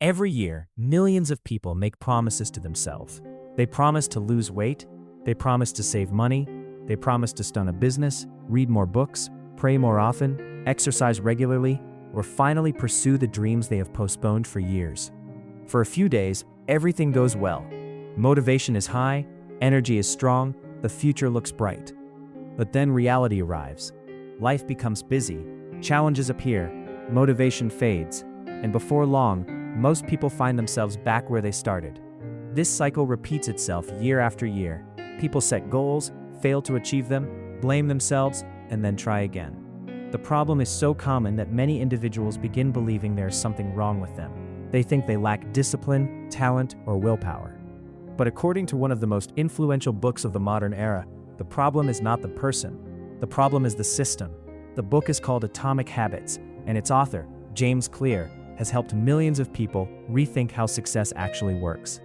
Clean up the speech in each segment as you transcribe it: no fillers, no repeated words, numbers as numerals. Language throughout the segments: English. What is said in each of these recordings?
Every year, millions of people make promises to themselves. They promise to lose weight, they promise to save money, they promise to start a business, read more books, pray more often, exercise regularly, or finally pursue the dreams they have postponed for years. For a few days, everything goes well. Motivation is high, energy is strong, the future looks bright. But then reality arrives. Life becomes busy, challenges appear, motivation fades, and before long, most people find themselves back where they started. This cycle repeats itself year after year. People set goals, fail to achieve them, blame themselves, and then try again. The problem is so common that many individuals begin believing there is something wrong with them. They think they lack discipline, talent, or willpower. But according to one of the most influential books of the modern era, the problem is not the person. The problem is the system. The book is called Atomic Habits, and its author, James Clear, has helped millions of people rethink how success actually works.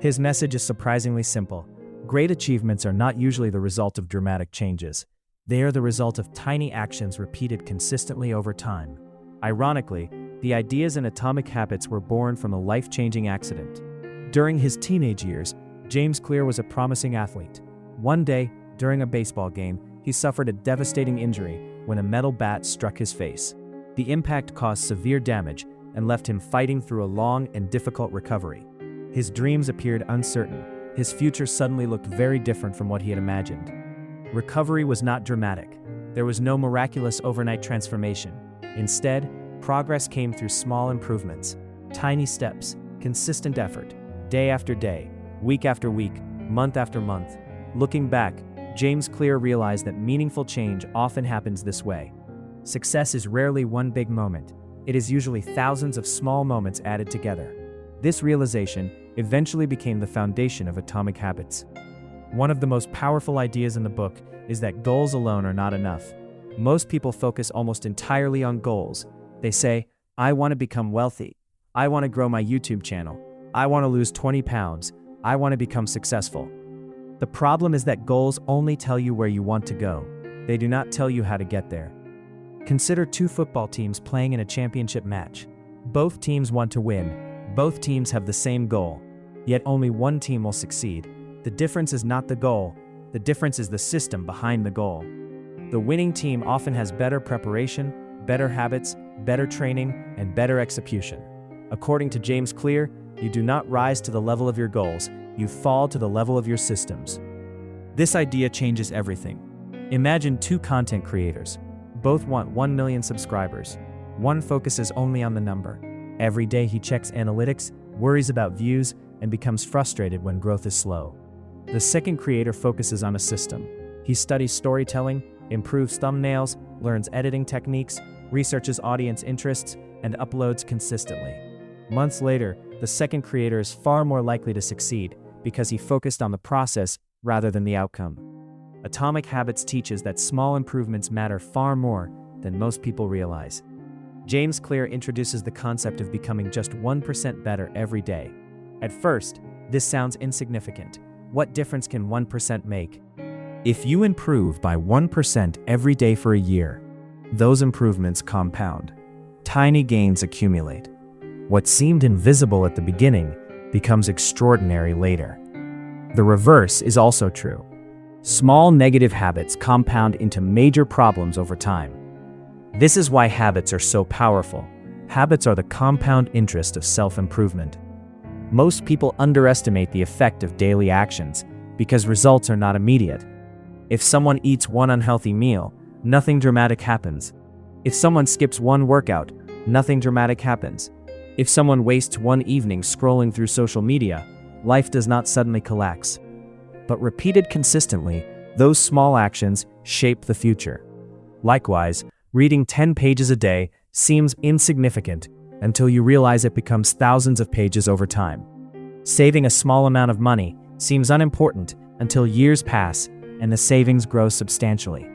His message is surprisingly simple. Great achievements are not usually the result of dramatic changes. They are the result of tiny actions repeated consistently over time. Ironically, the ideas in Atomic Habits were born from a life-changing accident. During his teenage years, James Clear was a promising athlete. One day, during a baseball game, he suffered a devastating injury when a metal bat struck his face. The impact caused severe damage and left him fighting through a long and difficult recovery. His dreams appeared uncertain. His future suddenly looked very different from what he had imagined. Recovery was not dramatic. There was no miraculous overnight transformation. Instead, progress came through small improvements, tiny steps, consistent effort, day after day, week after week, month after month. Looking back, James Clear realized that meaningful change often happens this way. Success is rarely one big moment. It is usually thousands of small moments added together. This realization eventually became the foundation of Atomic Habits. One of the most powerful ideas in the book is that goals alone are not enough. Most people focus almost entirely on goals. They say, I want to become wealthy. I want to grow my YouTube channel. I want to lose 20 pounds. I want to become successful. The problem is that goals only tell you where you want to go. They do not tell you how to get there. Consider two football teams playing in a championship match. Both teams want to win. Both teams have the same goal. Yet only one team will succeed. The difference is not the goal. The difference is the system behind the goal. The winning team often has better preparation, better habits, better training, and better execution. According to James Clear, you do not rise to the level of your goals, you fall to the level of your systems. This idea changes everything. Imagine two content creators. Both want 1 million subscribers. One focuses only on the number. Every day he checks analytics, worries about views, and becomes frustrated when growth is slow. The second creator focuses on a system. He studies storytelling, improves thumbnails, learns editing techniques, researches audience interests, and uploads consistently. Months later, the second creator is far more likely to succeed because he focused on the process rather than the outcome. Atomic Habits teaches that small improvements matter far more than most people realize. James Clear introduces the concept of becoming just 1% better every day. At first, this sounds insignificant. What difference can 1% make? If you improve by 1% every day for a year, those improvements compound. Tiny gains accumulate. What seemed invisible at the beginning becomes extraordinary later. The reverse is also true. Small negative habits compound into major problems over time. This is why habits are so powerful. Habits are the compound interest of self-improvement. Most people underestimate the effect of daily actions because results are not immediate. If someone eats one unhealthy meal, nothing dramatic happens. If someone skips one workout, nothing dramatic happens. If someone wastes one evening scrolling through social media, life does not suddenly collapse. But repeated consistently, those small actions shape the future. Likewise, reading 10 pages a day seems insignificant until you realize it becomes thousands of pages over time. Saving a small amount of money seems unimportant until years pass and the savings grow substantially.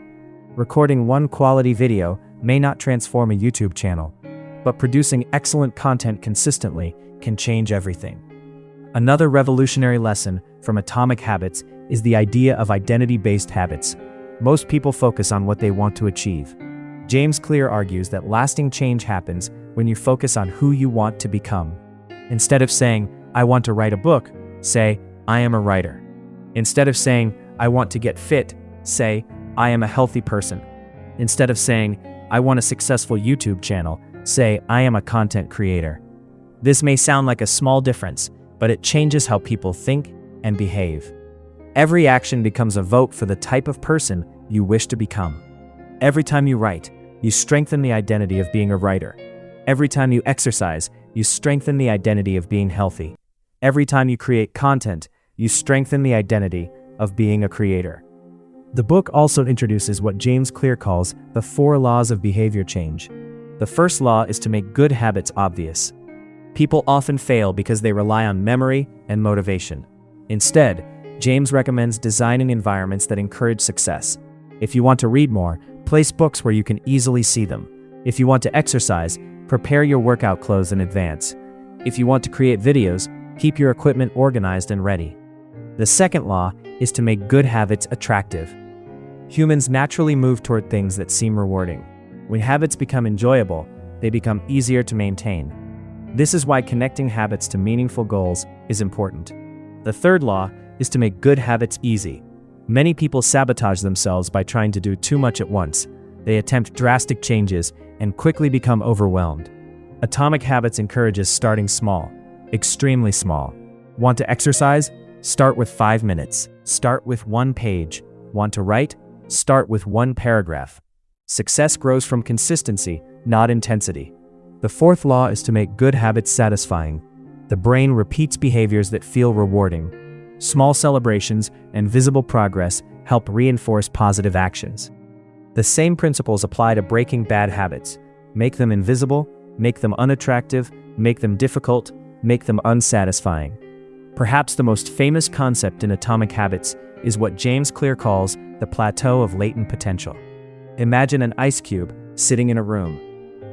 Recording one quality video may not transform a YouTube channel, but producing excellent content consistently can change everything. Another revolutionary lesson from Atomic Habits is the idea of identity-based habits. Most people focus on what they want to achieve. James Clear argues that lasting change happens when you focus on who you want to become. Instead of saying, I want to write a book, say, I am a writer. Instead of saying, I want to get fit, say, I am a healthy person. Instead of saying, I want a successful YouTube channel, say, I am a content creator. This may sound like a small difference, but it changes how people think and behave. Every action becomes a vote for the type of person you wish to become. Every time you write, you strengthen the identity of being a writer. Every time you exercise, you strengthen the identity of being healthy. Every time you create content, you strengthen the identity of being a creator. The book also introduces what James Clear calls the 4 laws of behavior change. The first law is to make good habits obvious. People often fail because they rely on memory and motivation. Instead, James recommends designing environments that encourage success. If you want to read more, place books where you can easily see them. If you want to exercise, prepare your workout clothes in advance. If you want to create videos, keep your equipment organized and ready. The second law is to make good habits attractive. Humans naturally move toward things that seem rewarding. When habits become enjoyable, they become easier to maintain. This is why connecting habits to meaningful goals is important. The third law is to make good habits easy. Many people sabotage themselves by trying to do too much at once. They attempt drastic changes and quickly become overwhelmed. Atomic Habits encourages starting small, extremely small. Want to exercise? Start with 5 minutes. Start with 1 page. Want to write? Start with 1 paragraph. Success grows from consistency, not intensity. The fourth law is to make good habits satisfying. The brain repeats behaviors that feel rewarding. Small celebrations and visible progress help reinforce positive actions. The same principles apply to breaking bad habits. Make them invisible, make them unattractive, make them difficult, make them unsatisfying. Perhaps the most famous concept in Atomic Habits is what James Clear calls the plateau of latent potential. Imagine an ice cube sitting in a room.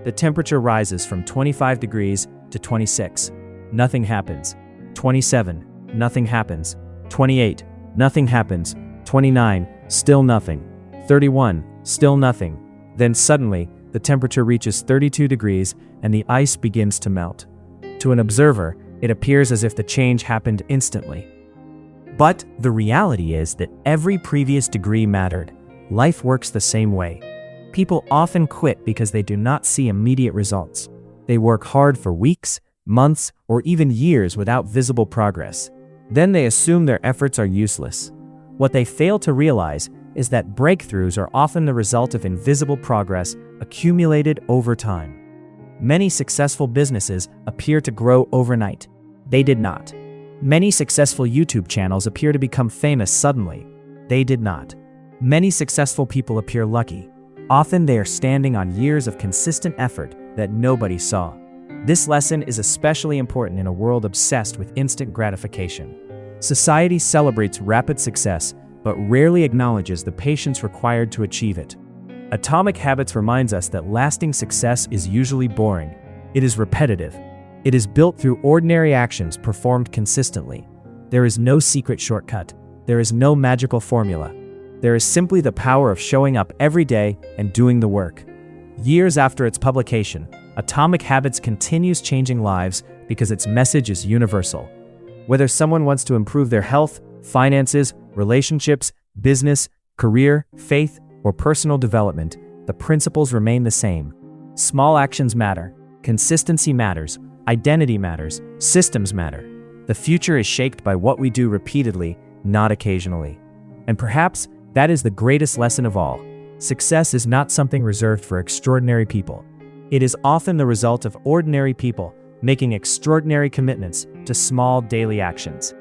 The temperature rises from 25 degrees to 26. Nothing happens. 27. Nothing happens. 28. Nothing happens. 29. Still nothing. 31. Still nothing. Then suddenly, the temperature reaches 32 degrees and the ice begins to melt. To an observer, it appears as if the change happened instantly. But the reality is that every previous degree mattered. Life works the same way. People often quit because they do not see immediate results. They work hard for weeks, months, or even years without visible progress. Then they assume their efforts are useless. What they fail to realize is that breakthroughs are often the result of invisible progress accumulated over time. Many successful businesses appear to grow overnight. They did not. Many successful YouTube channels appear to become famous suddenly. They did not. Many successful people appear lucky. Often they are standing on years of consistent effort that nobody saw. This lesson is especially important in a world obsessed with instant gratification. Society celebrates rapid success, but rarely acknowledges the patience required to achieve it. Atomic Habits reminds us that lasting success is usually boring. It is repetitive. It is built through ordinary actions performed consistently. There is no secret shortcut. There is no magical formula. There is simply the power of showing up every day and doing the work. Years after its publication, Atomic Habits continues changing lives because its message is universal. Whether someone wants to improve their health, finances, relationships, business, career, faith, or personal development, the principles remain the same. Small actions matter. Consistency matters. Identity matters. Systems matter. The future is shaped by what we do repeatedly, not occasionally. And perhaps that is the greatest lesson of all. Success is not something reserved for extraordinary people. It is often the result of ordinary people making extraordinary commitments to small daily actions.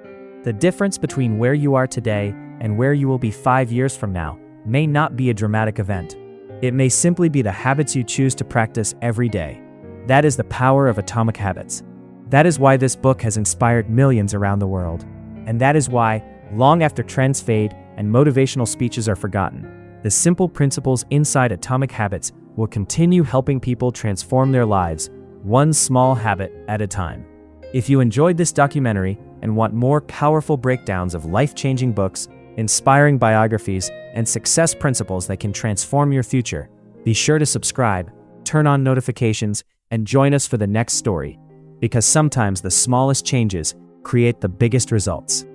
The difference between where you are today and where you will be 5 years from now may not be a dramatic event. It may simply be the habits you choose to practice every day. That is the power of Atomic Habits. That is why this book has inspired millions around the world. And that is why, long after trends fade and motivational speeches are forgotten, the simple principles inside Atomic Habits will continue helping people transform their lives, one small habit at a time. If you enjoyed this documentary and want more powerful breakdowns of life-changing books, inspiring biographies, and success principles that can transform your future, be sure to subscribe, turn on notifications, and join us for the next story. because sometimes the smallest changes create the biggest results.